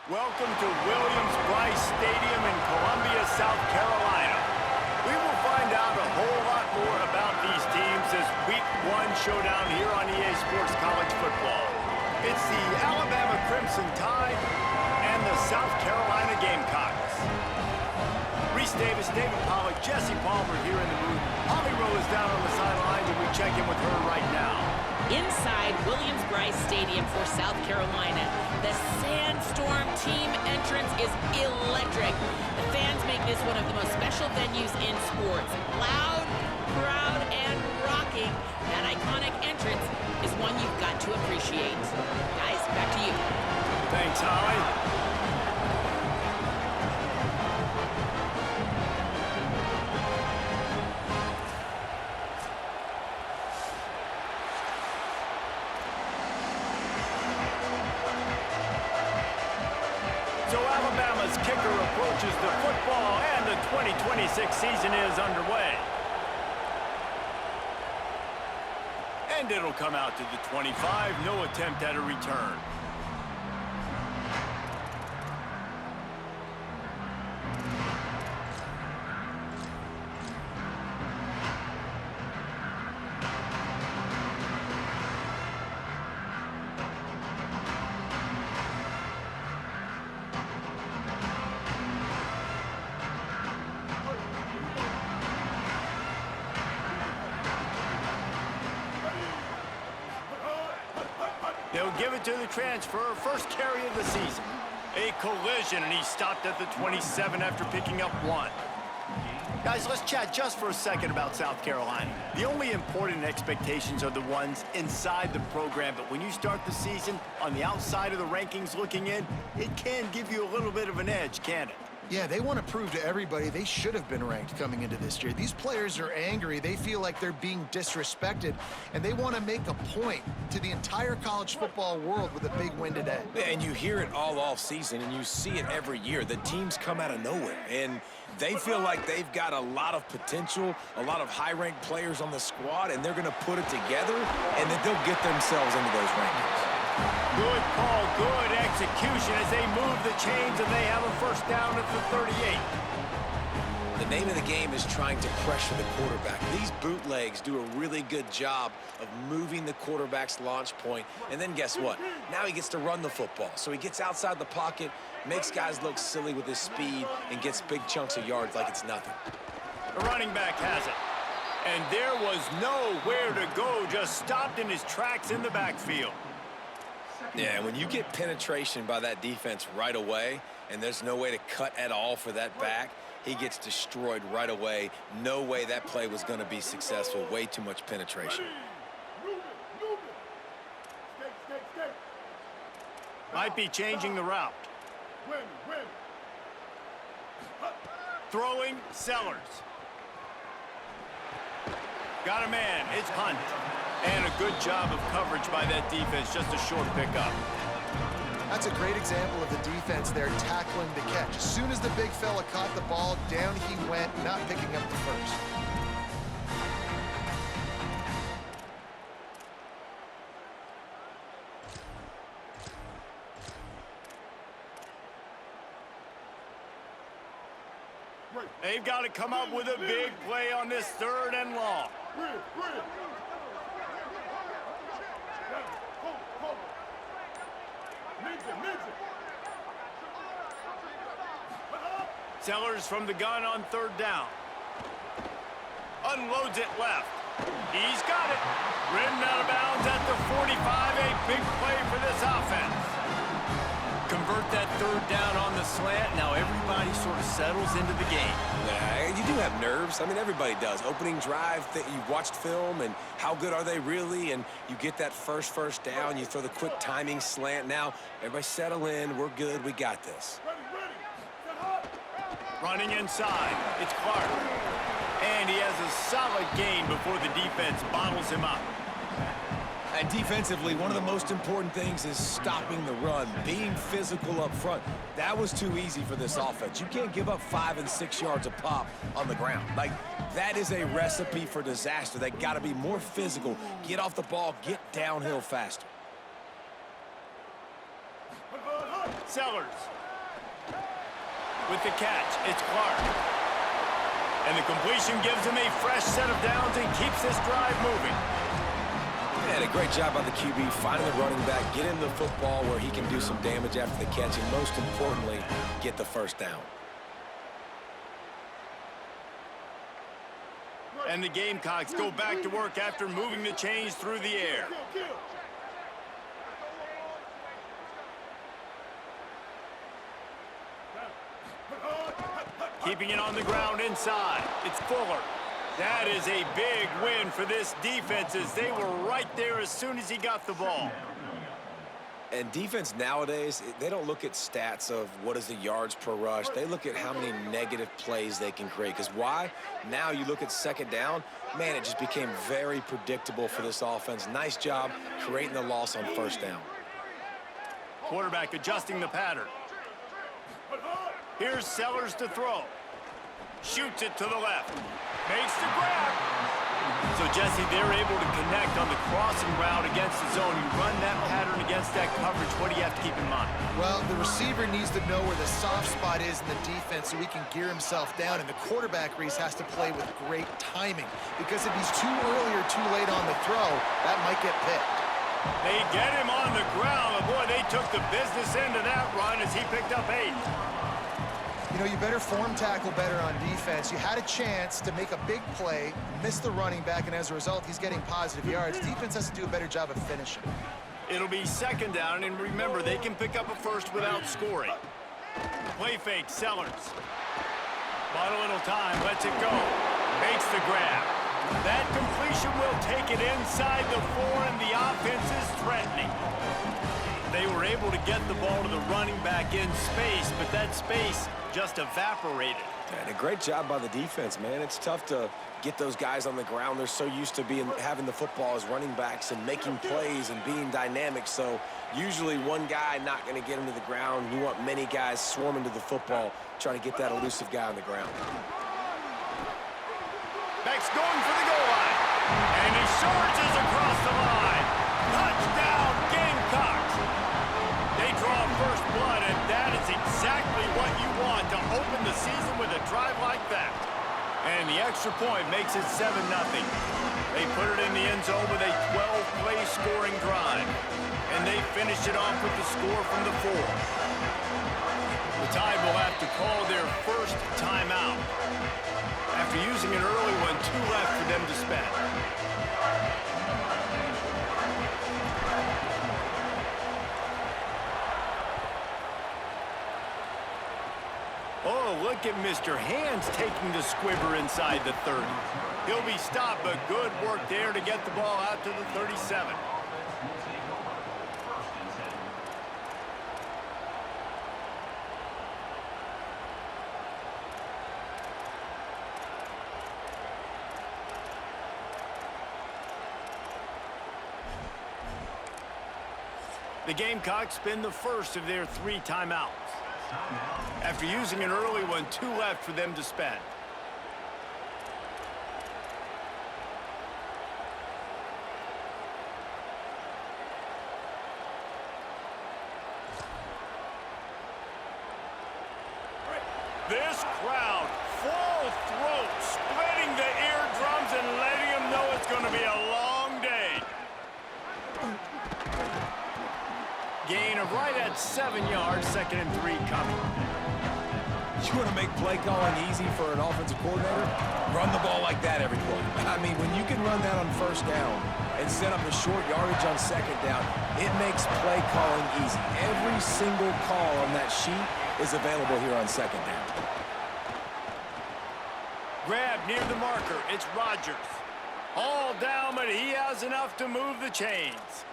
Welcome to Williams-Brice Stadium in Columbia, South Carolina. We will find out a whole lot more about these teams as Week 1 showdown here on EA Sports College Football. It's the Alabama Crimson Tide and the South Carolina Gamecocks. Reese Davis, David Pollack, Jesse Palmer here in the booth. Holly Rowe is down on the sidelines, and we check in with her right now. Inside Williams-Brice Stadium for South Carolina, the Sandstorm team entrance is electric. The fans make this one of the most special venues in sports. Loud, proud, and rocking. That iconic entrance is one you've got to appreciate. Guys, back to you. Thanks, Holly. So Alabama's kicker approaches the football, and the 2026 season is underway. And it'll come out to the 25, no attempt at a return. They'll give it to the transfer, first carry of the season. A collision, and he stopped at the 27 after picking up 1. Guys, let's chat just for a second about South Carolina. The only important expectations are the ones inside the program, but when you start the season on the outside of the rankings looking in, it can give you a little bit of an edge, can't it? Yeah, they want to prove to everybody they should have been ranked coming into this year. These players are angry. They feel like they're being disrespected, and they want to make a point to the entire college football world with a big win today. Yeah, and you hear it all off season, and you see it every year. The teams come out of nowhere, and they feel like they've got a lot of potential, a lot of high-ranked players on the squad, and they're going to put it together, and then they'll get themselves into those rankings. Good call, good execution as they move the chains, and they have a first down at the 38. The name of the game is trying to pressure the quarterback. These bootlegs do a really good job of moving the quarterback's launch point, and then guess what? Now he gets to run the football. So he gets outside the pocket, makes guys look silly with his speed, and gets big chunks of yards like it's nothing. The running back has it. And there was nowhere to go, just stopped in his tracks in the backfield. Yeah, when you get penetration by that defense right away, and there's no way to cut at all for that back, he gets destroyed right away. No way that play was going to be successful. Way too much penetration. Might be changing the route. Throwing, Sellers. Got a man, it's Hunt. And a good job of coverage by that defense, just a short pickup. That's a great example of the defense there tackling the catch. As soon as the big fella caught the ball, down he went, not picking up the first. They've got to come up with a big play on this 3rd and long. Sellers from the gun on 3rd down. Unloads it left. He's got it. Ridden out of bounds at the 45. A big play for this offense. Convert that 3rd down on the slant. Now everybody sort of settles into the game. Yeah, you do have nerves. I mean, everybody does. Opening drive, you've watched film, and how good are they really? And you get that first down. You throw the quick timing slant. Now, everybody settle in. We're good. We got this. Running inside. It's Clark. And he has a solid gain before the defense bottles him up. And defensively, one of the most important things is stopping the run, being physical up front. That was too easy for this offense. You can't give up 5 and 6 yards a pop on the ground. Like, that is a recipe for disaster. They got to be more physical, get off the ball, get downhill faster. Sellers. With the catch, it's Clark. And the completion gives him a fresh set of downs and keeps this drive moving. And a great job by the QB, finding the running back, get him the football where he can do some damage after the catch, and most importantly, get the first down. And the Gamecocks go back to work after moving the chains through the air. Keeping it on the ground inside. It's Fuller. That is a big win for this defense as they were right there as soon as he got the ball. And defense nowadays, they don't look at stats of what is the yards per rush. They look at how many negative plays they can create. Because why? Now you look at second down, man, it just became very predictable for this offense. Nice job creating the loss on first down. Quarterback adjusting the pattern. Here's Sellers to throw. Shoots it to the left. Makes the grab. So, Jesse, they're able to connect on the crossing route against the zone. You run that pattern against that coverage. What do you have to keep in mind? Well, the receiver needs to know where the soft spot is in the defense so he can gear himself down. And the quarterback, Reese, has to play with great timing. Because if he's too early or too late on the throw, that might get picked. They get him on the ground. And boy, they took the business end of that run as he picked up 8. You know, you better form tackle better on defense. You had a chance to make a big play, miss the running back, and as a result, he's getting positive yards. Defense has to do a better job of finishing. It'll be second down, and remember, they can pick up a first without scoring. Play fake, Sellers. Bought a little time, lets it go. Makes the grab. That completion will take it inside the 4, and the offense is threatening. They were able to get the ball to the running back in space, but that space just evaporated. And a great job by the defense, man. It's tough to get those guys on the ground. They're so used to having the football as running backs and making plays and being dynamic. So usually one guy not going to get him to the ground. You want many guys swarming to the football, trying to get that elusive guy on the ground. Beck's going for the goal line. And he charges across the line. Touchdown, Gamecocks. They draw first blood, and that is exactly what you want to open the season with a drive like that. And the extra point makes it 7-0. They put it in the end zone with a 12-play scoring drive. And they finish it off with the score from the 4. The Tide will have to call their first timeout after using an early one, 2 left for them to spend. Oh, look at Mr. Hands taking the squibber inside the 30. He'll be stopped, but good work there to get the ball out to the 37. The Gamecocks spin the first of their 3 timeouts. After using an early one, 2 left for them to spend. This crowd, full throat, splitting the eardrums and letting them know it's going to be a long day. Gain of right at 7 yards, 2nd and 3 coming. You want to make play calling easy for an offensive coordinator? Run the ball like that every play. I mean, when you can run that on first down and set up a short yardage on second down, it makes play calling easy. Every single call on that sheet is available here on second down. Grab near the marker. It's Rodgers. All down, but he has enough to move the chains.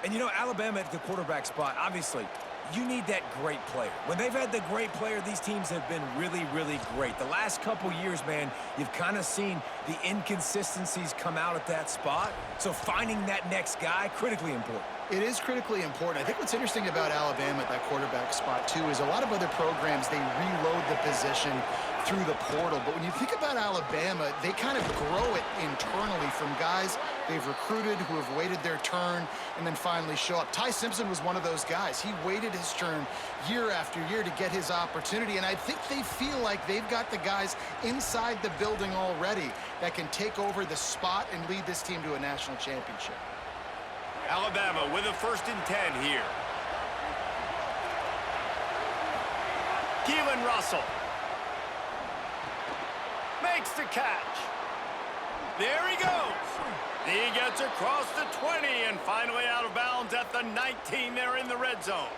And, you know, Alabama at the quarterback spot, obviously, you need that great player. When they've had the great player, these teams have been really, really great. The last couple years, man, you've kind of seen the inconsistencies come out at that spot. So finding that next guy, critically important. It is critically important. I think what's interesting about Alabama at that quarterback spot, too, is a lot of other programs, they reload the position through the portal. But when you think about Alabama, they kind of grow it internally from guys they've recruited, who have waited their turn, and then finally show up. Ty Simpson was one of those guys. He waited his turn year after year to get his opportunity, and I think they feel like they've got the guys inside the building already that can take over the spot and lead this team to a national championship. Alabama with a 1st and 10 here. Keelan Russell makes the catch. There he goes. He gets across the 20 and finally out of bounds at the 19 there in the red zone.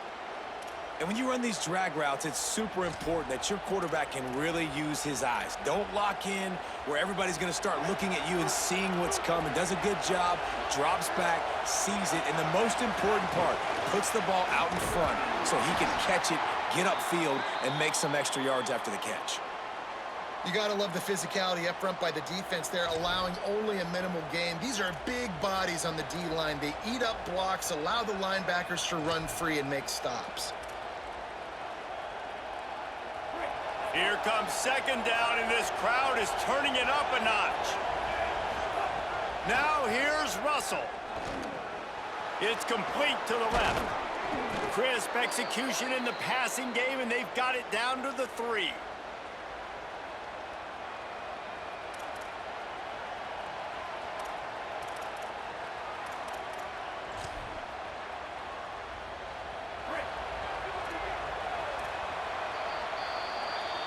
And when you run these drag routes, it's super important that your quarterback can really use his eyes. Don't lock in where everybody's going to start looking at you and seeing what's coming. Does a good job, drops back, sees it, and the most important part, puts the ball out in front so he can catch it, get upfield, and make some extra yards after the catch. You got to love the physicality up front by the defense there, allowing only a minimal gain. These are big bodies on the D-line. They eat up blocks, allow the linebackers to run free and make stops. Here comes 2nd down, and this crowd is turning it up a notch. Now here's Russell. It's complete to the left. Crisp execution in the passing game, and they've got it down to the 3.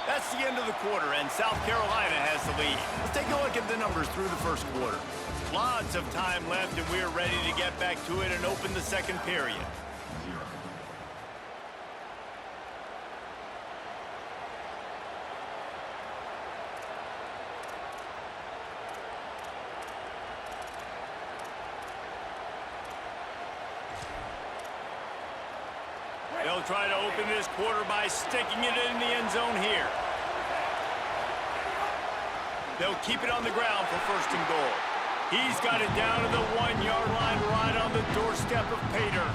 That's the end of the quarter, and South Carolina has the lead. Let's take a look at the numbers through the 1st quarter. Lots of time left, and we're ready to get back to it and open the 2nd period. They'll try to open this quarter by sticking it in the end zone here. They'll keep it on the ground for 1st and goal. He's got it down to the 1-yard line right on the doorstep of Pater.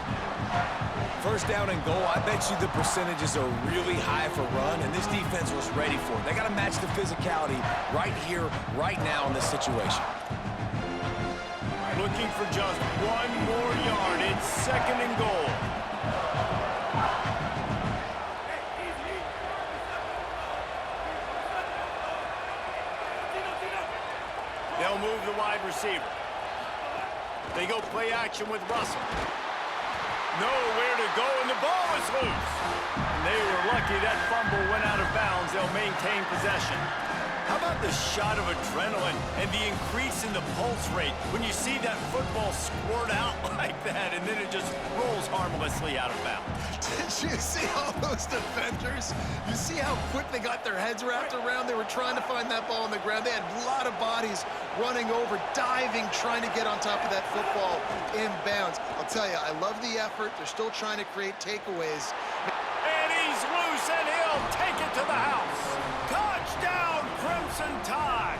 1st down and goal, I bet you the percentages are really high for run, and this defense was ready for it. They got to match the physicality right here, right now in this situation. Looking for just 1 more yard. It's 2nd and goal. They'll move the wide receiver. They go play action with Russell. Nowhere to go, and the ball is loose. And they were lucky that fumble went out of bounds. They'll maintain possession. How about the shot of adrenaline and the increase in the pulse rate when you see that football squirt out like that, and then it just rolls harmlessly out of bounds? Did you see all those defenders? You see how quick they got their heads wrapped around? They were trying to find that ball on the ground. They had a lot of bodies running over, diving, trying to get on top of that football in bounds. I'll tell you, I love the effort. They're still trying to create takeaways. And he's loose, and he'll take it to the house. Touchdown, Crimson Tide.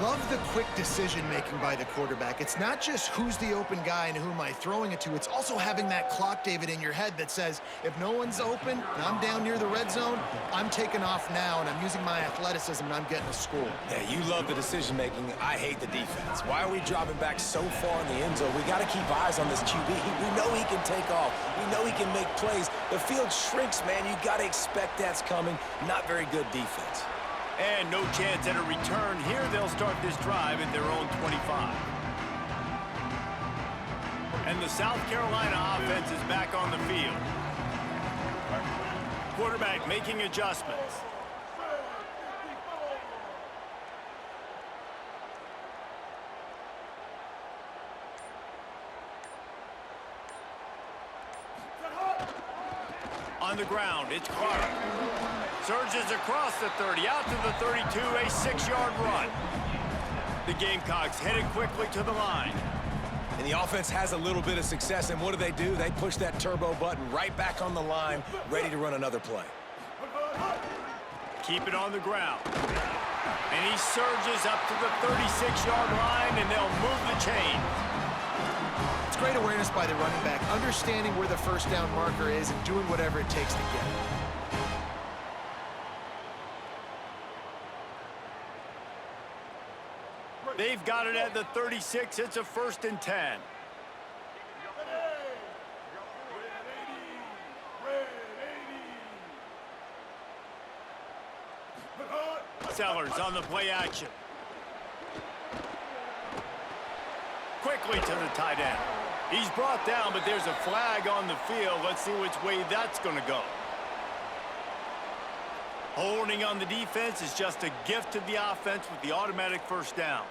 Love the quick decision-making by the quarterback. It's not just who's the open guy and who am I throwing it to. It's also having that clock, David, in your head that says, if no one's open and I'm down near the red zone, I'm taking off now, and I'm using my athleticism, and I'm getting a score. Yeah, you love the decision-making. I hate the defense. Why are we dropping back so far in the end zone? We got to keep eyes on this QB. We know he can take off. We know he can make plays. The field shrinks, man. You got to expect that's coming. Not very good defense. And no chance at a return here. They'll start this drive at their own 25. And the South Carolina offense is back on the field. Quarterback making adjustments. On the ground, it's Clark. Surges across the 30, out to the 32, a 6-yard run. The Gamecocks headed quickly to the line. And the offense has a little bit of success, and what do? They push that turbo button right back on the line, ready to run another play. Keep it on the ground. And he surges up to the 36-yard line, and they'll move the chain. It's great awareness by the running back, understanding where the 1st down marker is and doing whatever it takes to get it. They've They've got it at the 36. It's a 1st and 10. Sellers on the play action. Quickly to the tight end. He's brought down, but there's a flag on the field. Let's see which way that's going to go. Holding on the defense is just a gift to the offense with the automatic 1st down.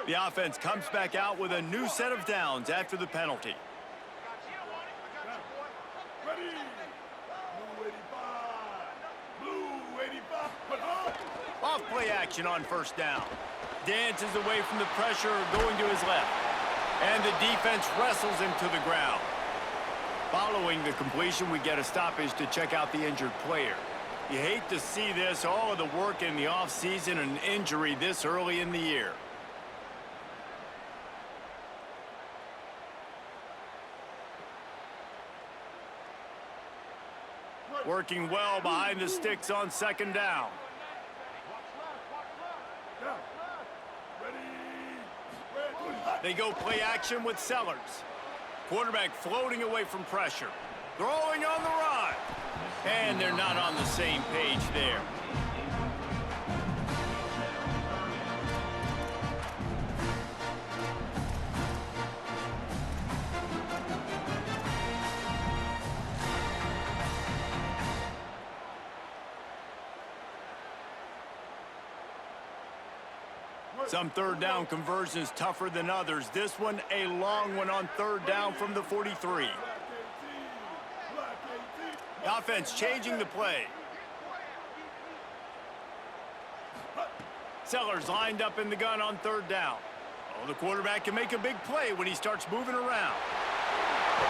The offense comes back out with a new set of downs after the penalty. Off play action on 1st down. Dances away from the pressure, going to his left. And the defense wrestles him to the ground. Following the completion, we get a stoppage to check out the injured player. You hate to see this, all of the work in the offseason, and injury this early in the year. Working well behind the sticks on 2nd down. They go play action with Sellers. Quarterback floating away from pressure. Throwing on the run. And they're not on the same page there. Some 3rd down conversions tougher than others. This one, a long one on 3rd down from the 43. The offense changing the play. Sellers lined up in the gun on 3rd down. Oh, the quarterback can make a big play when he starts moving around.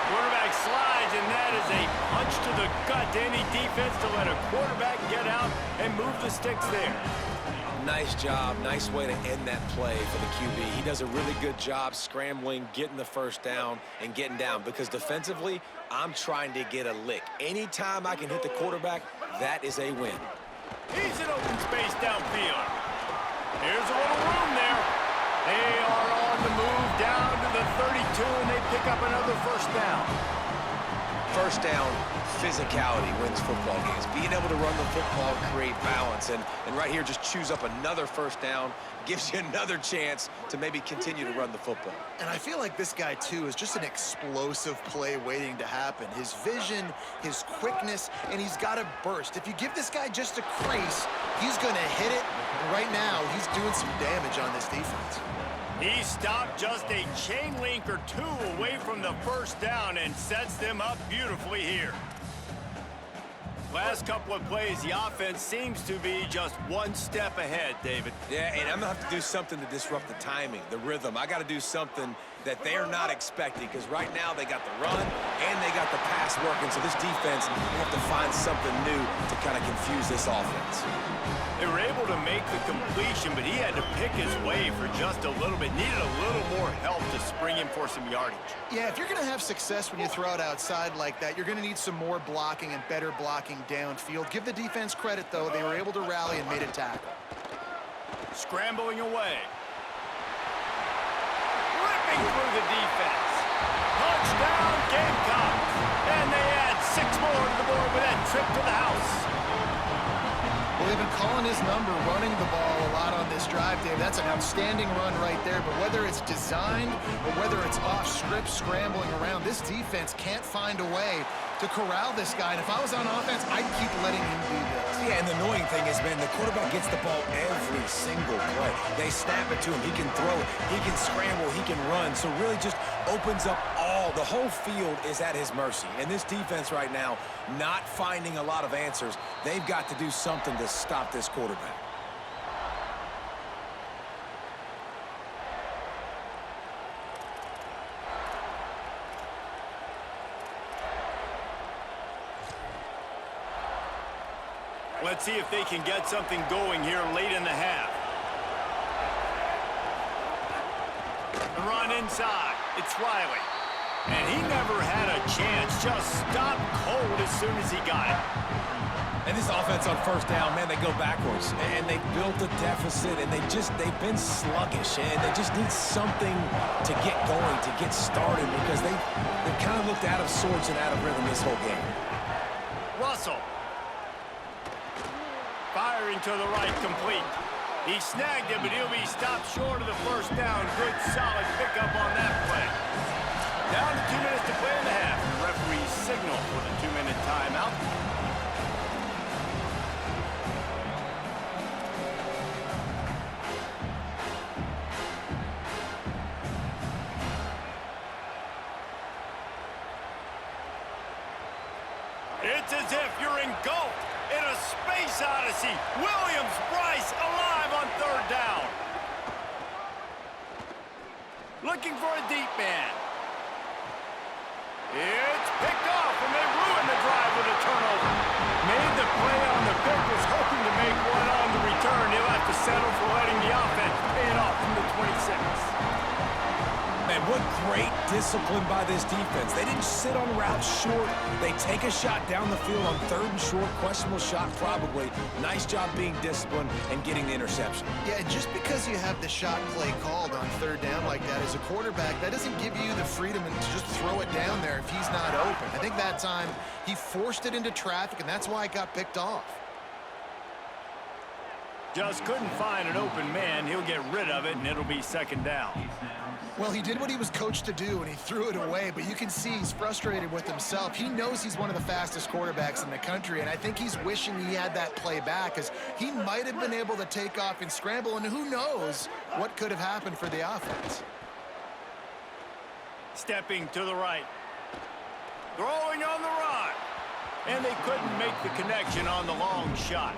Quarterback slides, and that is a punch to the gut to any defense to let a quarterback get out and move the sticks there. Nice job. Nice way to end that play for the QB. He does a really good job scrambling, getting the 1st down, and getting down. Because defensively, I'm trying to get a lick. Anytime I can hit the quarterback, that is a win. He's in open space downfield. Here's a little room there. They are on the move down to the 32, and they pick up another 1st down. 1st down, physicality wins football games. Being able to run the football, create balance, and right here just choose up another 1st down, gives you another chance to maybe continue to run the football. And I feel like this guy, too, is just an explosive play waiting to happen. His vision, his quickness, and he's got a burst. If you give this guy just a crease, he's going to hit it. And right now, he's doing some damage on this defense. He stopped just a chain link or 2 away from the 1st down and sets them up beautifully here. Last couple of plays, the offense seems to be just one step ahead, David. Yeah, and I'm going to have to do something to disrupt the timing, the rhythm. I got to do something that they're not expecting, because right now they got the run and they got the pass working, so this defense will have to find something new to kind of confuse this offense. They were able to make the completion, but he had to pick his way for just a little bit. Needed a little more help to spring him for some yardage. Yeah, if you're going to have success when you throw it outside like that, you're going to need some more blocking and better blocking downfield. Give the defense credit, though. They were able to rally and made a tackle. Scrambling away. Ripping through the defense. Touchdown, Gamecocks. And they add 6 more to the board with that trip to the house. Well, they've been calling his number, running the ball a lot on this drive, Dave. That's an outstanding run right there. But whether it's designed or whether it's off script, scrambling around, this defense can't find a way to corral this guy. And if I was on offense, I'd keep letting him do this. Yeah, and the annoying thing is, man, the quarterback gets the ball every single play. They snap it to him. He can throw it. He can scramble. He can run. So really just opens up the whole field is at his mercy. And this defense right now, not finding a lot of answers. They've got to do something to stop this quarterback. Let's see if they can get something going here late in the half. The run inside. It's Riley. And he never had a chance. Just stopped cold as soon as he got it. And this offense on first down, man, they go backwards. And they built a deficit, and they've been sluggish. And they just need something to get going, to get started, because they've kind of looked out of sorts and out of rhythm this whole game. Russell. Firing to the right, complete. He snagged it, but he'll be stopped short of the first down. Good, solid pickup on that play. Down to 2 minutes to play in the half. The referee signal for the 2-minute timeout. It's as if you're engulfed in a space odyssey. Williams-Brice alive on third down. Looking for a deep man. It's picked off, and they ruined the drive with a turnover. Made the play on the pick, was hoping to make one on the return. He'll have to settle for letting the offense pay it off from the 26. Man, what great discipline by this defense. They didn't sit on routes short. They take a shot down the field on third and short. Questionable shot, probably. Nice job being disciplined and getting the interception. Yeah, and just because you have the shot play called on third down like that as a quarterback, that doesn't give you the freedom to just throw it down there if he's not open. I think that time he forced it into traffic, and that's why it got picked off. Just couldn't find an open man. He'll get rid of it, and it'll be second down. Well, he did what he was coached to do, and he threw it away, but you can see he's frustrated with himself. He knows he's one of the fastest quarterbacks in the country, and I think he's wishing he had that play back, because he might have been able to take off and scramble, and who knows what could have happened for the offense. Stepping to the right. Throwing on the run. And they couldn't make the connection on the long shot.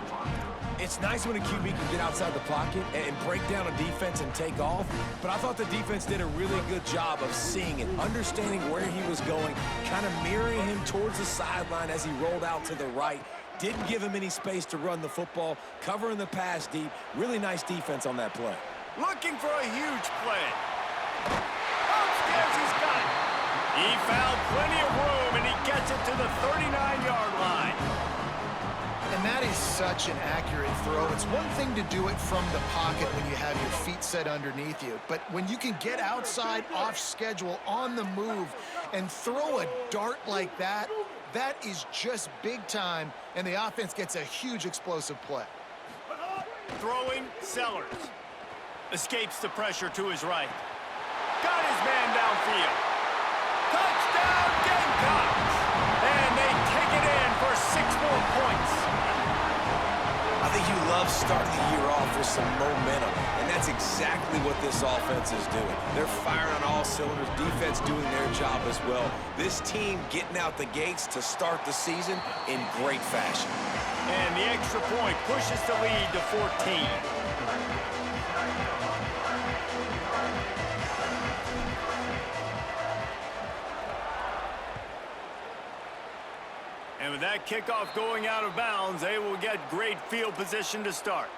It's nice when a QB can get outside the pocket and break down a defense and take off, but I thought the defense did a really good job of seeing it, understanding where he was going, kind of mirroring him towards the sideline as he rolled out to the right. Didn't give him any space to run the football, covering the pass deep. Really nice defense on that play. Looking for a huge play. Upstairs, he's got it. He found plenty of room, and he gets it to the 39-yard line. And that is such an accurate throw. It's one thing to do it from the pocket when you have your feet set underneath you, but when you can get outside, off schedule, on the move, and throw a dart like that, that is just big time, and the offense gets a huge explosive play. Throwing, Sellers. Escapes the pressure to his right. Got his man downfield. Touchdown, Gamecocks! And they take it in for 6 more points. I think you love starting the year off with some momentum, and that's exactly what this offense is doing. They're firing on all cylinders, defense doing their job as well. This team getting out the gates to start the season in great fashion. And the extra point pushes the lead to 14. And with that kickoff going out of bounds, they will get great field position to start.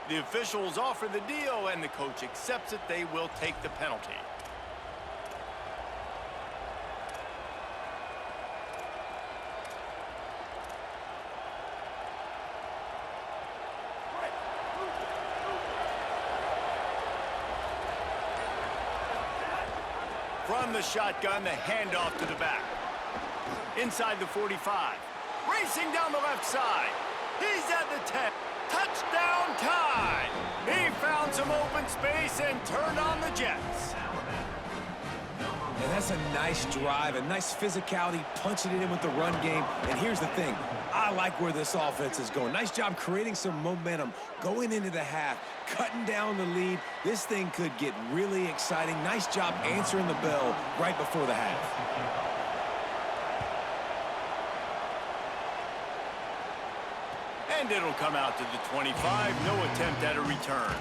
The officials offer the deal, and the coach accepts it. They will take the penalty. From the shotgun, the handoff to the back. Inside the 45. Racing down the left side. He's at the 10. Touchdown time. He found some open space and turned on the Jets. And that's a nice drive, a nice physicality, punching it in with the run game. And here's the thing. I like where this offense is going. Nice job creating some momentum, going into the half, cutting down the lead. This thing could get really exciting. Nice job answering the bell right before the half. And it'll come out to the 25. No attempt at a return.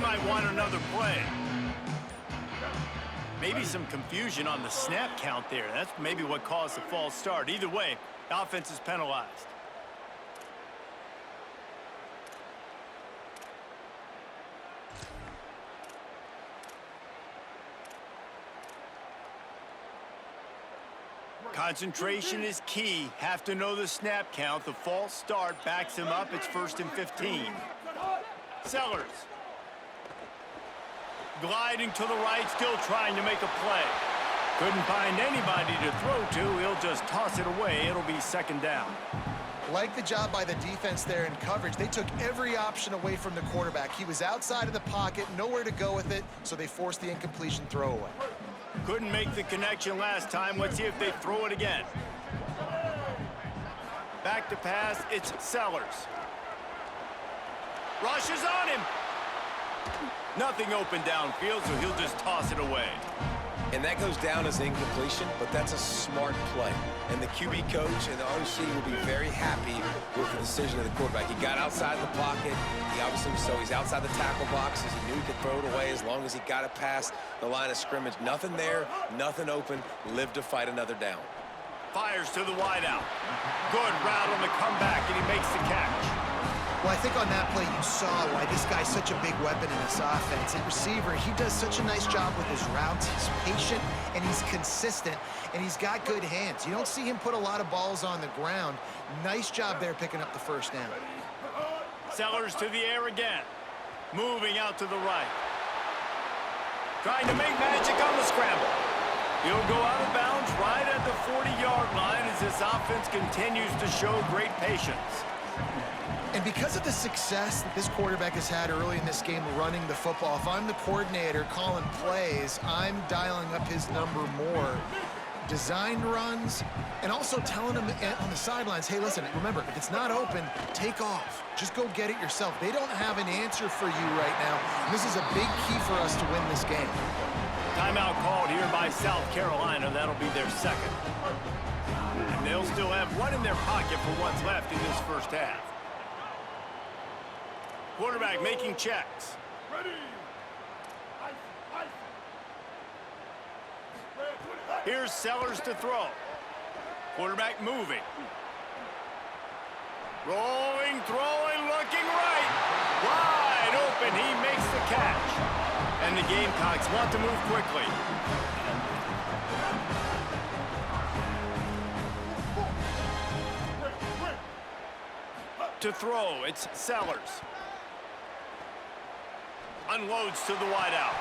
might want another play. Maybe some confusion on the snap count there. That's maybe what caused the false start. Either way, the offense is penalized. Concentration is key. Have to know the snap count. The false start backs him up. It's 1st and 15. Sellers. Gliding to the right, still trying to make a play. Couldn't find anybody to throw to. He'll just toss it away. It'll be 2nd down. Like the job by the defense there in coverage. They took every option away from the quarterback. He was outside of the pocket, nowhere to go with it, so they forced the incompletion throwaway. Couldn't make the connection last time. Let's see if they throw it again. Back to pass, it's Sellers. Rushes on him. Nothing open downfield, so he'll just toss it away. And that goes down as incompletion, but that's a smart play. And the QB coach and the OC will be very happy with the decision of the quarterback. He got outside the pocket. He obviously, so he's outside the tackle boxes. He knew he could throw it away as long as he got it past the line of scrimmage. Nothing there, nothing open. Lived to fight another down. Fires to the wideout. Good route on the comeback, and he makes the catch. Well, I think on that play you saw why this guy's such a big weapon in this offense. At receiver, he does such a nice job with his routes. He's patient, and he's consistent, and he's got good hands. You don't see him put a lot of balls on the ground. Nice job there picking up the 1st down. Sellers to the air again. Moving out to the right. Trying to make magic on the scramble. He'll go out of bounds right at the 40-yard line as this offense continues to show great patience. And because of the success that this quarterback has had early in this game running the football, if I'm the coordinator calling plays, I'm dialing up his number more. Designed runs, and also telling him on the sidelines, hey, listen, remember, if it's not open, take off. Just go get it yourself. They don't have an answer for you right now. This is a big key for us to win this game. Timeout called here by South Carolina. That'll be their 2nd. And they'll still have one in their pocket for what's left in this 1st half. Quarterback making checks. Here's Sellers to throw. Quarterback moving. Rolling, throwing, looking right. Wide open, he makes the catch. And the Gamecocks want to move quickly. To throw, it's Sellers. Unloads to the wideout.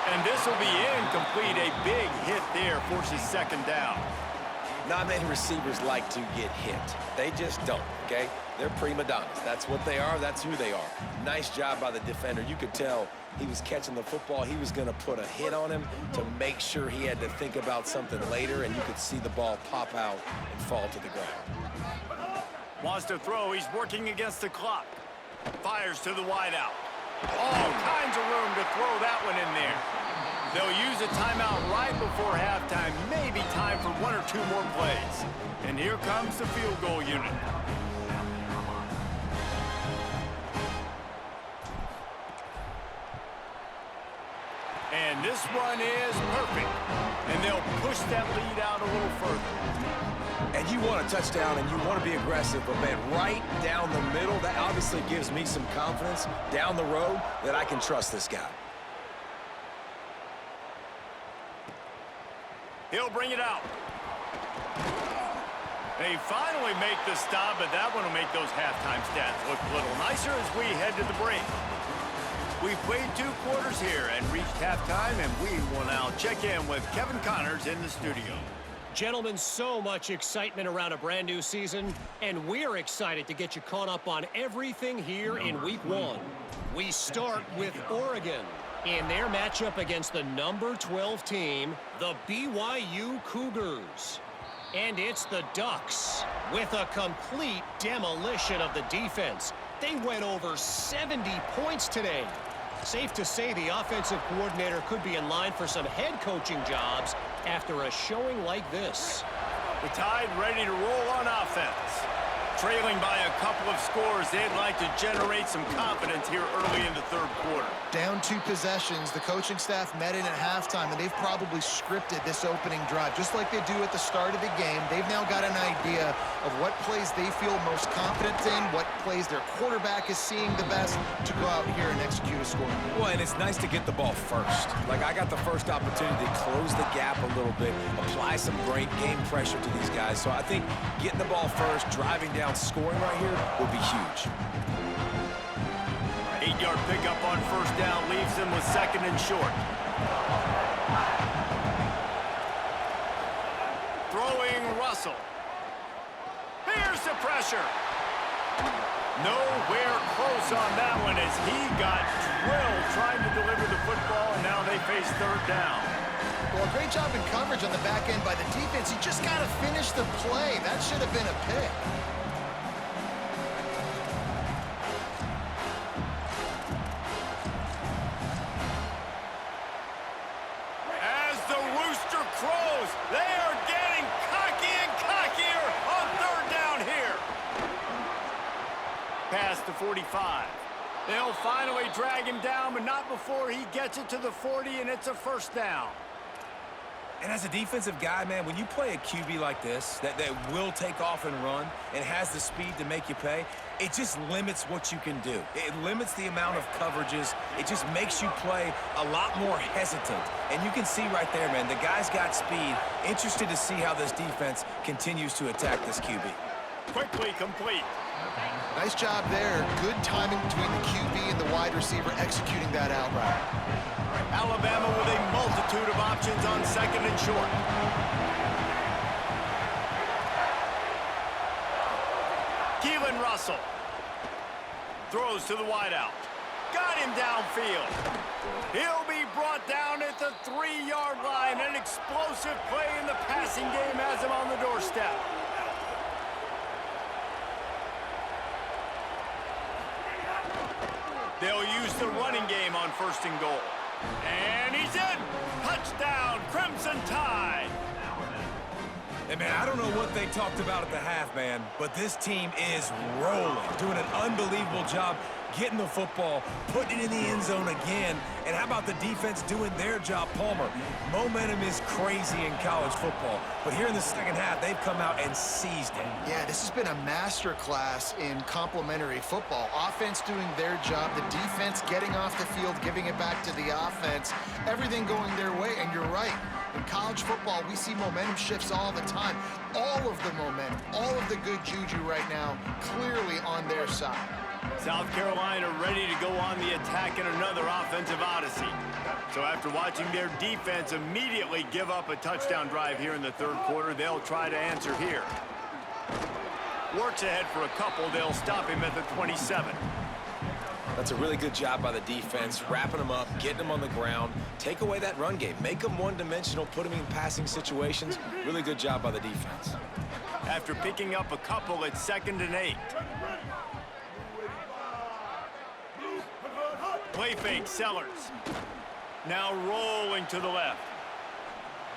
And this will be incomplete. A big hit there forces 2nd down. Not many receivers like to get hit. They just don't, okay? They're prima donnas. That's what they are. That's who they are. Nice job by the defender. You could tell he was catching the football. He was going to put a hit on him to make sure he had to think about something later, and you could see the ball pop out and fall to the ground. Wants to throw. He's working against the clock. Fires to the wideout. All kinds of room to throw that one in there. They'll use a timeout right before halftime. Maybe time for 1 or 2 more plays. And here comes the field goal unit. And this one is perfect. And they'll push that lead out a little further. And you want a touchdown and you want to be aggressive, but man, right down the middle, that obviously gives me some confidence down the road that I can trust this guy. He'll bring it out. They finally make the stop, but that one will make those halftime stats look a little nicer as we head to the break. We've played 2 quarters here and reached halftime, and we will now check in with Kevin Connors in the studio. Gentlemen, so much excitement around a brand new season, and we're excited to get you caught up on everything here in Week 1. We start with Oregon in their matchup against the number 12 team, the BYU Cougars. And it's the Ducks with a complete demolition of the defense. They went over 70 points today. Safe to say the offensive coordinator could be in line for some head coaching jobs after a showing like this. The Tide ready to roll on offense. Trailing by a couple of scores, they'd like to generate some confidence here early in the third quarter. Down 2 possessions, the coaching staff met in at halftime, and they've probably scripted this opening drive. Just like they do at the start of the game, they've now got an idea of what plays they feel most confident in, what plays their quarterback is seeing the best to go out here and execute a score. Well, and it's nice to get the ball first. Like, I got the first opportunity to close the gap a little bit, apply some great game pressure to these guys. So I think getting the ball first, driving down, scoring right here will be huge. 8-yard pickup on first down leaves them with second and short. Throwing Russell. Here's the pressure. Nowhere close on that one as he got drilled trying to deliver the football, and now they face third down. Well, a great job in coverage on the back end by the defense. He just got to finish the play. That should have been a pick. As the rooster crows, they are getting cocky and cockier on third down here. Past the 45. They'll finally drag him down, but not before he gets it to the 40, and it's a first down. And as a defensive guy, man, when you play a QB like this, that will take off and run and has the speed to make you pay, it just limits what you can do. It limits the amount of coverages. It just makes you play a lot more hesitant. And you can see right there, man, the guy's got speed. Interested to see how this defense continues to attack this QB. Quickly complete. Nice job there. Good timing between the QB and the wide receiver executing that out route. Alabama with a multitude of options on second and short. Keelan Russell throws to the wideout. Got him downfield. He'll be brought down at the 3-yard line. An explosive play in the passing game has him on the doorstep. They'll use the running game on first and goal. And he's in! Touchdown, Crimson Tide! Hey, man, I don't know what they talked about at the half, man, but this team is rolling, doing an unbelievable job getting the football, putting it in the end zone again. And how about the defense doing their job, Palmer? Momentum is crazy in college football, but here in the second half, they've come out and seized it. Yeah, this has been a master class in complementary football. Offense doing their job, the defense getting off the field, giving it back to the offense, everything going their way. And you're right, in college football, we see momentum shifts all the time. All of the momentum, all of the good juju right now, clearly on their side. South Carolina ready to go on the attack in another offensive odyssey. So after watching their defense immediately give up a touchdown drive here in the third quarter, they'll try to answer here. Works ahead for a couple. They'll stop him at the 27. That's a really good job by the defense, wrapping them up, getting them on the ground, take away that run game, make them one-dimensional, put them in passing situations. Really good job by the defense. After picking up a couple, it's 2nd and 8. Play fake, Sellers. Now rolling to the left.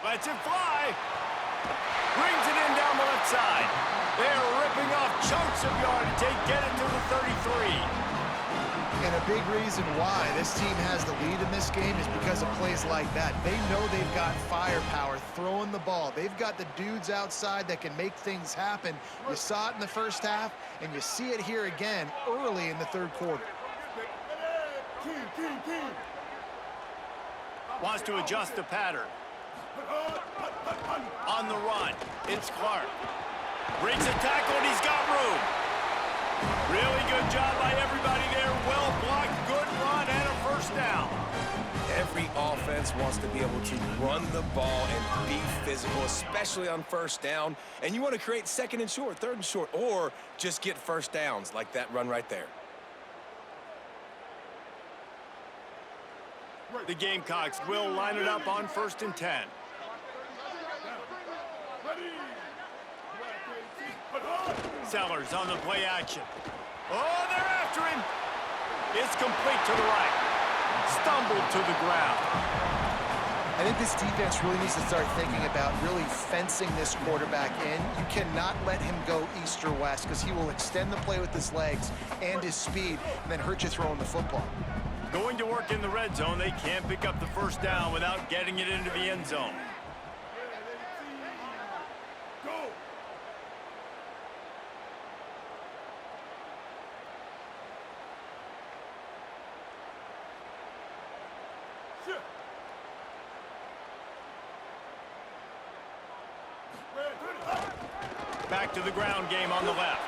Lets it fly. Brings it in down the left side. They're ripping off chunks of yardage. They get it to the 33. And a big reason why this team has the lead in this game is because of plays like that. They know they've got firepower throwing the ball. They've got the dudes outside that can make things happen. You saw it in the first half, and you see it here again early in the third quarter. Wants to adjust the pattern. On the run, it's Clark. Breaks a tackle, and he's got room. Really good job by everybody there. Well blocked, good run, and a first down. Every offense wants to be able to run the ball and be physical, especially on first down. And you want to create second and short, third and short, or just get first downs like that run right there. The Gamecocks will line it up on 1st and 10. Sellers on the play action. Oh, they're after him. It's complete to the right. Stumbled to the ground. I think this defense really needs to start thinking about really fencing this quarterback in. You cannot let him go east or west because he will extend the play with his legs and his speed and then hurt you throwing the football. Going to work in the red zone, they can't pick up the first down without getting it into the end zone. Back to the ground game on the left.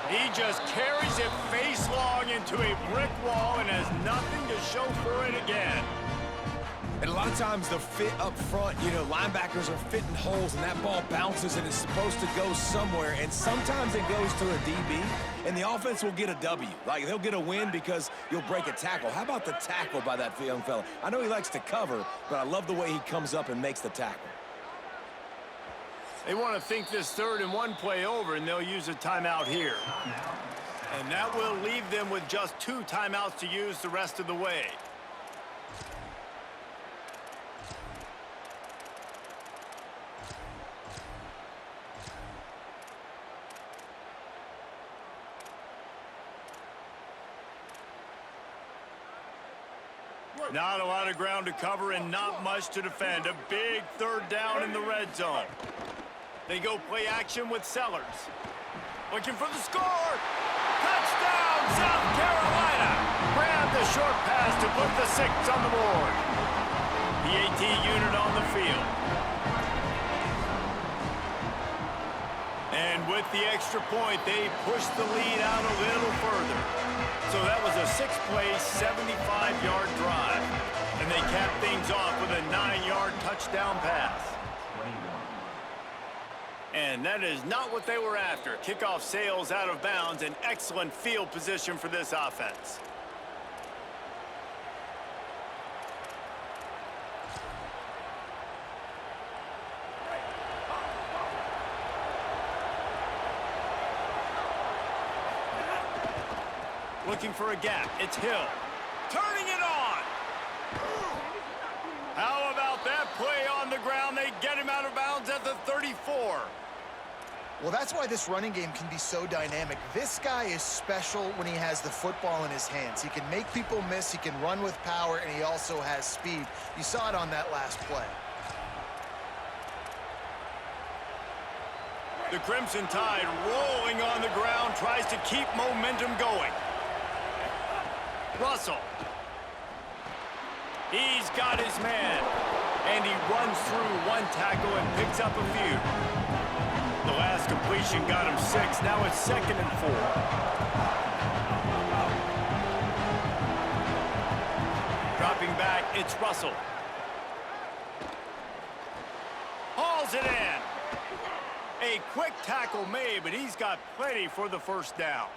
He just carries it face long into a brick wall and has nothing to show for it again. And a lot of times the fit up front, you know, linebackers are fitting holes and that ball bounces and it's supposed to go somewhere. And sometimes it goes to a DB and the offense will get a W. Like they'll get a win because you'll break a tackle. How about the tackle by that young fella? I know he likes to cover, but I love the way he comes up and makes the tackle. They want to think this 3rd and 1 play over, and they'll use a timeout here. And that will leave them with just 2 timeouts to use the rest of the way. Not a lot of ground to cover and not much to defend. A big 3rd down in the red zone. They go play action with Sellers. Looking for the score. Touchdown, South Carolina. Grab the short pass to put the 6 on the board. PAT unit on the field. And with the extra point, they push the lead out a little further. So that was a 6-play, 75-yard drive. And they cap things off with a 9-yard touchdown pass. And that is not what they were after. Kickoff sails out of bounds, an excellent field position for this offense. Looking for a gap. It's Hill. Turning it on. How about that play on the ground? They get him out of bounds at the 34. Well, that's why this running game can be so dynamic. This guy is special when he has the football in his hands. He can make people miss, he can run with power, and he also has speed. You saw it on that last play. The Crimson Tide rolling on the ground, tries to keep momentum going. Russell. He's got his man. And he runs through 1 tackle and picks up a few. The last completion got him 6. Now it's 2nd and 4. Dropping back, it's Russell. Hauls it in. A quick tackle made, but he's got plenty for the 1st down.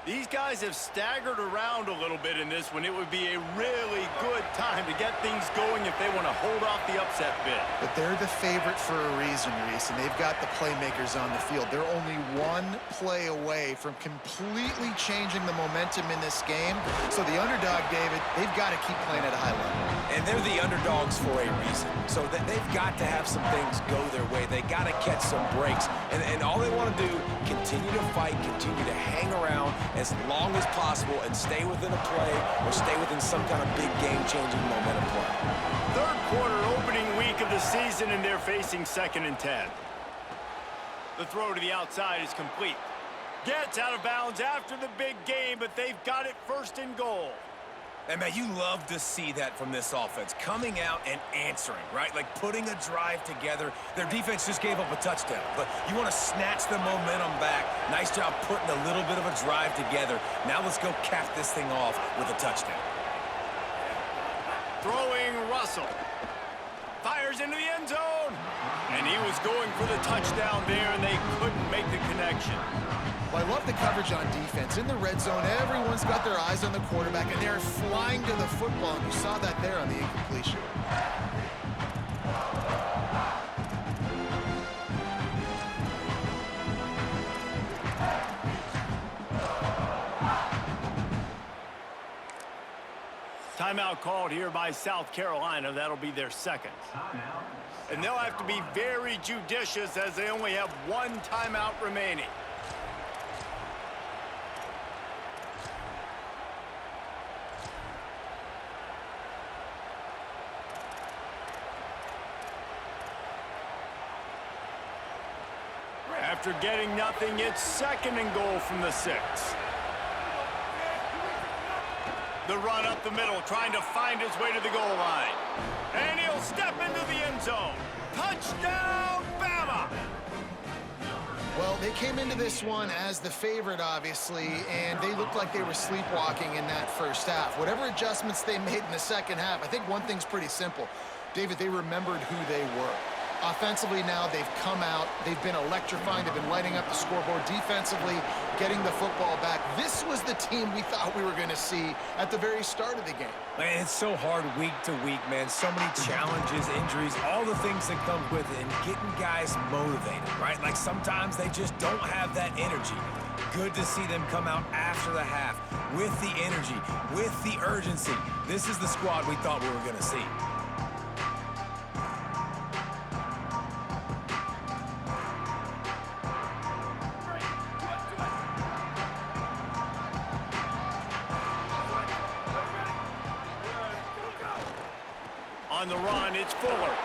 These guys have staggered around a little bit in this one. It would be a really good time to get things going if they want to hold off the upset bid. But they're the favorite for a reason, Reese, and they've got the playmakers on the field. They're only 1 play away from completely changing the momentum in this game. So the underdog, David, they've got to keep playing at a high level. And they're the underdogs for a reason. So they've got to have some things go their way. They got to catch some breaks. And all they want to do, continue to fight, continue to hang around as long as possible and stay within a play or stay within some kind of big game-changing momentum play. 3rd quarter opening week of the season, and they're facing 2nd and 10. The throw to the outside is complete. Gets out of bounds after the big game, but they've got it 1st and goal. And, man, you love to see that from this offense, coming out and answering, right? Like putting a drive together. Their defense just gave up a touchdown, but you want to snatch the momentum back. Nice job putting a little bit of a drive together. Now let's go cap this thing off with a touchdown. Throwing Russell. Fires into the end zone. And he was going for the touchdown there, and they couldn't make the connection. Well, I love the coverage on defense. In the red zone, everyone's got their eyes on the quarterback, and they're flying to the football, and you saw that there on the incompletion. Timeout called here by South Carolina. That'll be their second. And they'll have to be very judicious as they only have one timeout remaining. After getting nothing, it's 2nd and goal from the 6. The run up the middle, trying to find his way to the goal line. And he'll step into the end zone. Touchdown, Bama! Well, they came into this one as the favorite, obviously, and they looked like they were sleepwalking in that first half. Whatever adjustments they made in the second half, I think one thing's pretty simple. David, they remembered who they were. Offensively now, they've come out. They've been electrifying. They've been lighting up the scoreboard. Defensively, getting the football back. This was the team we thought we were going to see at the very start of the game. Man, it's so hard week to week, man. So many challenges, injuries, all the things that come with it, and getting guys motivated, right? Like sometimes they just don't have that energy. Good to see them come out after the half with the energy, with the urgency. This is the squad we thought we were going to see. On the run, it's Fuller.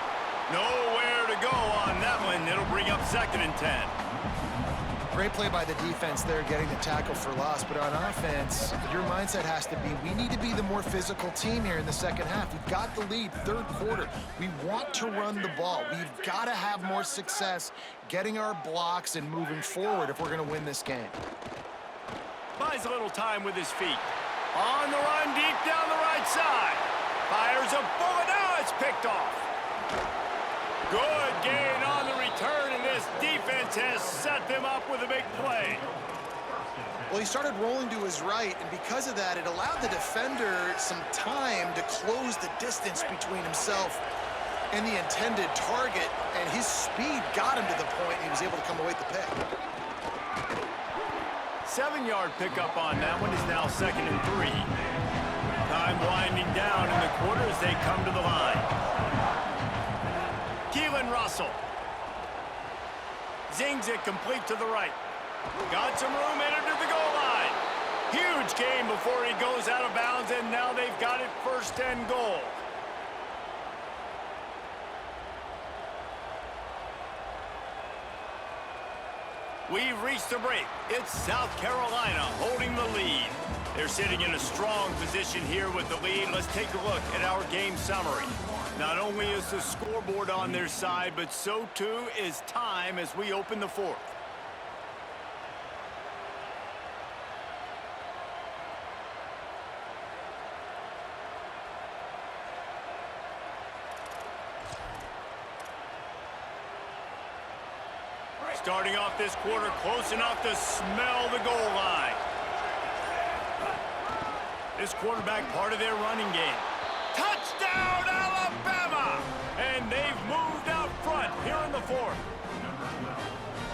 Nowhere to go on that one. It'll bring up 2nd and 10. Great play by the defense there, getting the tackle for loss. But on offense, your mindset has to be, we need to be the more physical team here in the second half. We've got the lead, 3rd quarter. We want to run the ball. We've got to have more success getting our blocks and moving forward if we're going to win this game. Buys a little time with his feet. On the run, deep down the right side. Fires a bullet. Now it's picked off. Good gain on the return, and this defense has set them up with a big play. Well, he started rolling to his right, and because of that, it allowed the defender some time to close the distance between himself and the intended target, and his speed got him to the point, and he was able to come away with the pick. 7-yard pickup on that one is now 2nd and 3. Time winding down in the quarter as they come to the line. Keelan Russell. Zings it complete to the right. Got some room, entered to the goal line. Huge gain before he goes out of bounds, and now they've got it 1st and goal. We've reached the break. It's South Carolina holding the lead. They're sitting in a strong position here with the lead. Let's take a look at our game summary. Not only is the scoreboard on their side, but so too is time as we open the 4th. Starting off this quarter close enough to smell the goal line. This quarterback part of their running game. Touchdown, Alabama! And they've moved out front here in the 4th.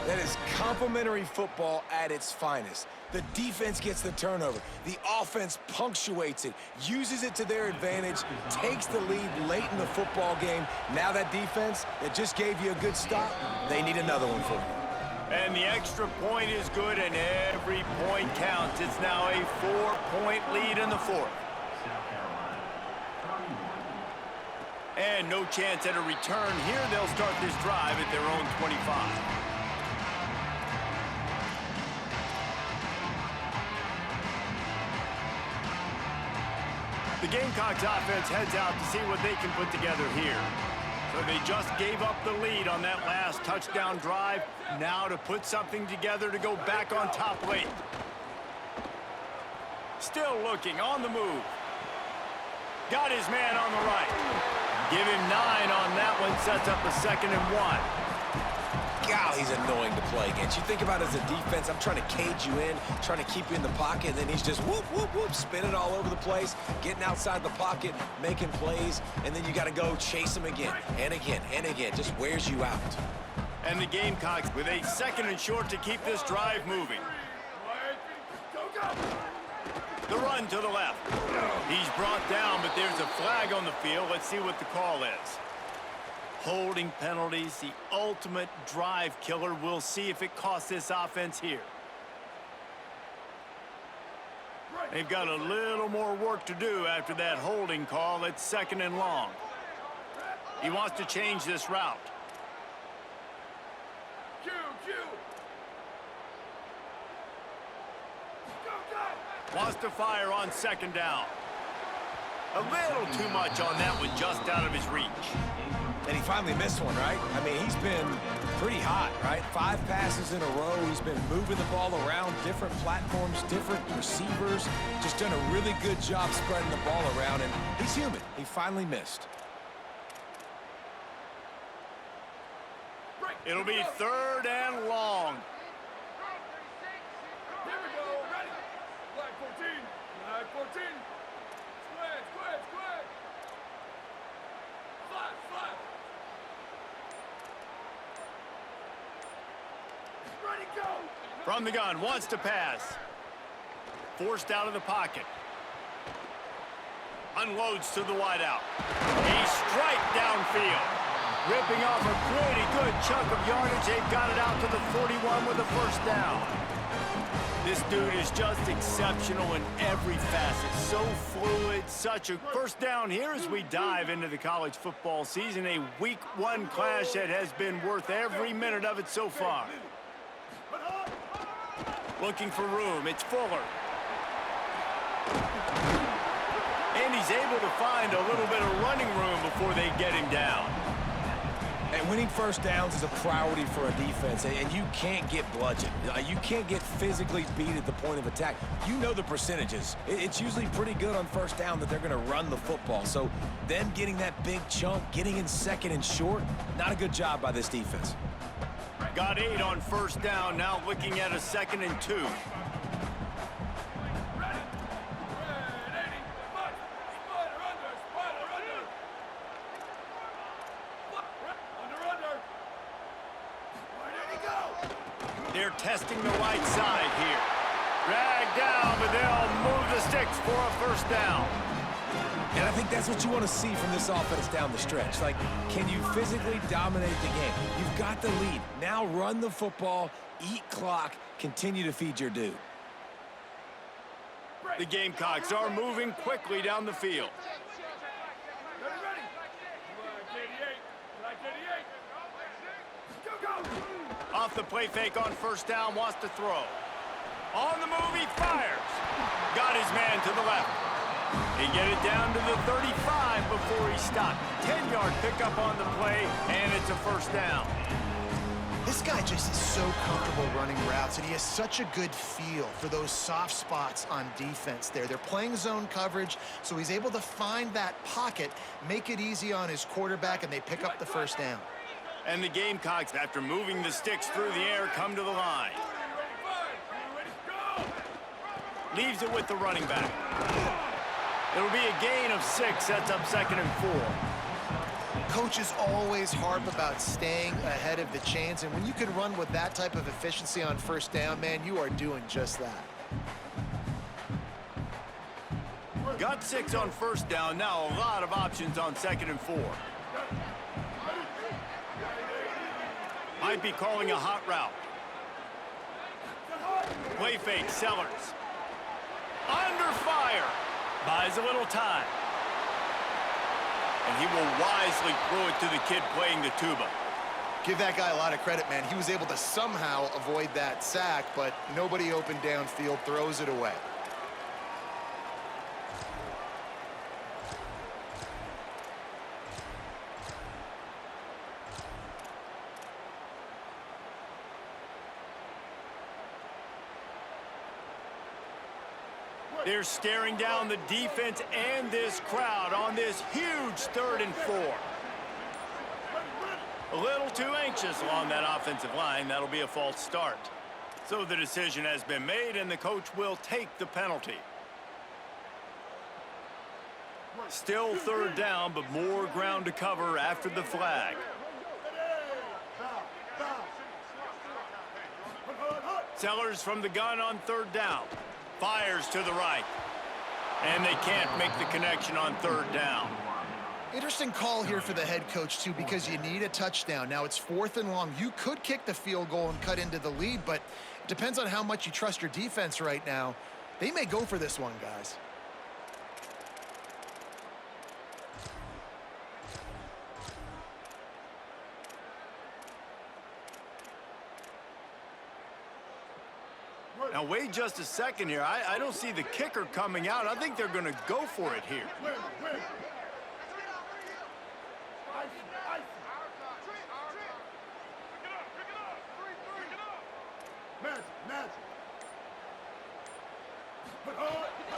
That is complimentary football at its finest. The defense gets the turnover. The offense punctuates it, uses it to their advantage, takes the lead late in the football game. Now that defense that just gave you a good stop, they need another one for you. And the extra point is good, and every point counts. It's now a 4-point lead in the 4th. And no chance at a return here. They'll start this drive at their own 25. The Gamecocks offense heads out to see what they can put together here. So they just gave up the lead on that last touchdown drive. Now to put something together to go back on top late. Still looking on the move. Got his man on the right. Give him 9 on that one. Sets up a 2nd and 1. God, he's annoying to play against. You think about it as a defense, I'm trying to cage you in, trying to keep you in the pocket, and then he's just whoop, whoop, whoop, spinning all over the place, getting outside the pocket, making plays, and then you got to go chase him again and again and again. Just wears you out. And the Gamecocks with a 2nd and short to keep this drive moving. The run to the left. He's brought down, but there's a flag on the field. Let's see what the call is. Holding penalties, the ultimate drive killer. We'll see if it costs this offense here. They've got a little more work to do after that holding call. It's 2nd and long. He wants to change this route. Wants to fire on 2nd down. A little too much on that one, just out of his reach. And he finally missed one, right? I mean, he's been pretty hot, right? 5 passes in a row. He's been moving the ball around different platforms, different receivers. Just done a really good job spreading the ball around, and he's human. He finally missed. It'll be 3rd and long. Here we go, ready. Flag 14, flag 14. Square, square, square. Flag, flag. Ready, go. From the gun, wants to pass. Forced out of the pocket. Unloads to the wideout. A strike downfield. Ripping off a pretty good chunk of yardage. They've got it out to the 41 with a 1st down. This dude is just exceptional in every facet. So fluid, such a 1st down here as we dive into the college football season. A week 1 clash that has been worth every minute of it so far. Looking for room. It's Fuller. And he's able to find a little bit of running room before they get him down. And winning 1st downs is a priority for a defense, and you can't get bludgeoned. You can't get physically beat at the point of attack. You know the percentages. It's usually pretty good on 1st down that they're going to run the football. So them getting that big chunk, getting in 2nd and short, not a good job by this defense. Got 8 on 1st down, now looking at a 2nd and 2. They're testing the right side here. Dragged down, but they'll move the sticks for a 1st down. And I think that's what you want to see from this offense down the stretch. Like, can you physically dominate the game? You've got the lead. Now run the football, eat clock, continue to feed your dude. The Gamecocks are moving quickly down the field. Off the play fake on 1st down, wants to throw. On the move, he fires. Got his man to the left. He get it down to the 35 before he stopped. 10-yard pickup on the play, and it's a 1st down. This guy just is so comfortable running routes, and he has such a good feel for those soft spots on defense there. They're playing zone coverage, so he's able to find that pocket, make it easy on his quarterback, and they pick up the 1st down. And the Gamecocks, after moving the sticks through the air, come to the line. Leaves it with the running back. It'll be a gain of 6. Sets up 2nd and 4. Coaches always harp about staying ahead of the chains, and when you can run with that type of efficiency on 1st down, man, you are doing just that. Got 6 on 1st down. Now a lot of options on 2nd and 4. Might be calling a hot route. Play fake, Sellers. Under fire. Buys a little time. And he will wisely throw it to the kid playing the tuba. Give that guy a lot of credit, man. He was able to somehow avoid that sack, but nobody open downfield, throws it away. They're staring down the defense and this crowd on this huge 3rd and 4. A little too anxious along that offensive line. That'll be a false start. So the decision has been made, and the coach will take the penalty. Still 3rd down, but more ground to cover after the flag. Sellers from the gun on 3rd down. Fires to the right. And they can't make the connection on third down. Interesting call here for the head coach, too, because you need a touchdown. Now, it's 4th and long. You could kick the field goal and cut into the lead, but it depends on how much you trust your defense right now. They may go for this one, guys. Now, wait just a second here. I don't see the kicker coming out. I think they're going to go for it here.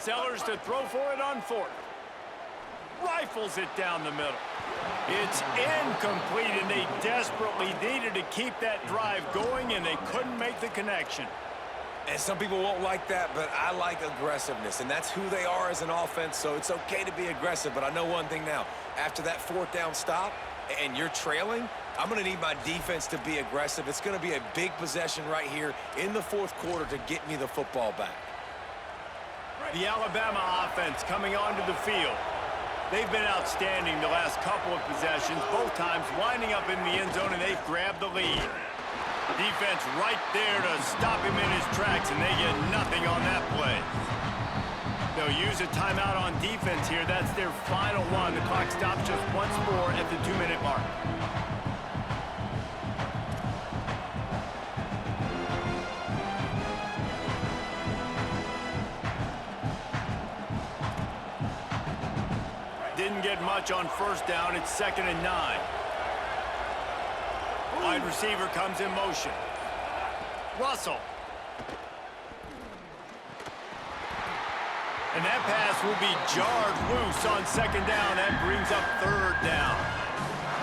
Sellers to throw for it on 4th. Rifles it down the middle. It's incomplete, and they desperately needed to keep that drive going, and they couldn't make the connection. And some people won't like that, but I like aggressiveness, and that's who they are as an offense, so it's okay to be aggressive. But I know one thing now. After that 4th down stop and you're trailing, I'm going to need my defense to be aggressive. It's going to be a big possession right here in the 4th quarter to get me the football back. The Alabama offense coming onto the field. They've been outstanding the last couple of possessions, both times winding up in the end zone, and they've grabbed the lead. Defense right there to stop him in his tracks, and they get nothing on that play. They'll use a timeout on defense here. That's their final one. The clock stops just once more at the 2-minute mark. Didn't get much on 1st down. It's 2nd and 9. Wide receiver comes in motion. Russell. And that pass will be jarred loose on 2nd down. That brings up 3rd down.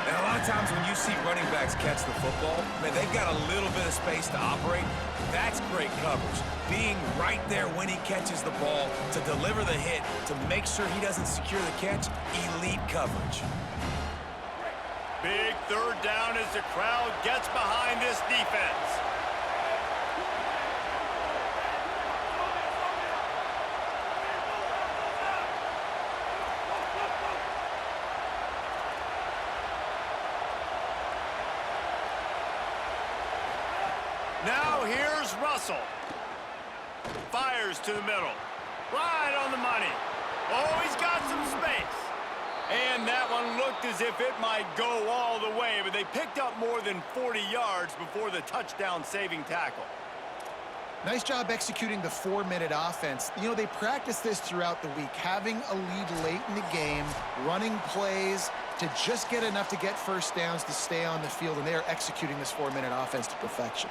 And a lot of times when you see running backs catch the football, man, they've got a little bit of space to operate. That's great coverage. Being right there when he catches the ball to deliver the hit, to make sure he doesn't secure the catch, elite coverage. Big 3rd down as the crowd gets behind this defense. Now here's Russell. Fires to the middle. Right on the money. Oh, he's got some space. And that one looked as if it might go all the way, but they picked up more than 40 yards before the touchdown-saving tackle. Nice job executing the 4-minute offense. You know, they practice this throughout the week, having a lead late in the game, running plays to just get enough to get 1st downs to stay on the field, and they are executing this 4-minute offense to perfection.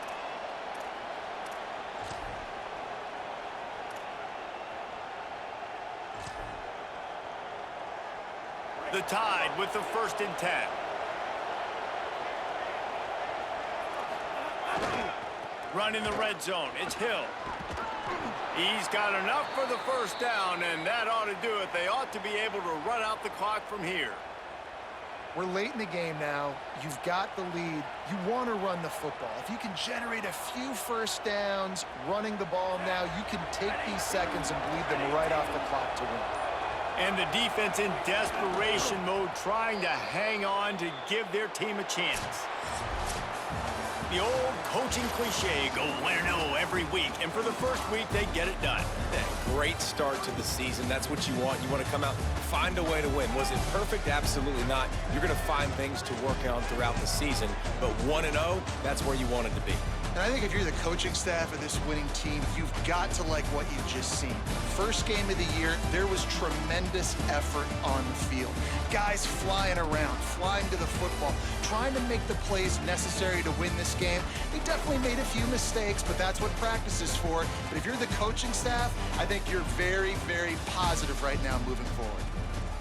The Tide with the 1st and 10. Run in the red zone. It's Hill. He's got enough for the 1st down, and that ought to do it. They ought to be able to run out the clock from here. We're late in the game now. You've got the lead. You want to run the football. If you can generate a few 1st downs running the ball now, you can take these seconds and bleed them right off the clock to win. And the defense in desperation mode, trying to hang on to give their team a chance. The old coaching cliche, go win-0 every week. And for the first week, they get it done. Yeah, great start to the season. That's what you want. You want to come out, find a way to win. Was it perfect? Absolutely not. You're going to find things to work on throughout the season. But 1-0, that's where you want it to be. And I think if you're the coaching staff of this winning team, you've got to like what you've just seen. First game of the year, there was tremendous effort on the field. Guys flying around, flying to the football, trying to make the plays necessary to win this game. They definitely made a few mistakes, but that's what practice is for. But if you're the coaching staff, I think you're very, very positive right now moving forward.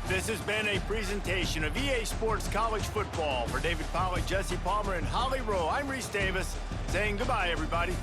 This has been a presentation of EA Sports College Football. For David Pollack, Jesse Palmer, and Holly Rowe, I'm Reese Davis, saying goodbye, everybody.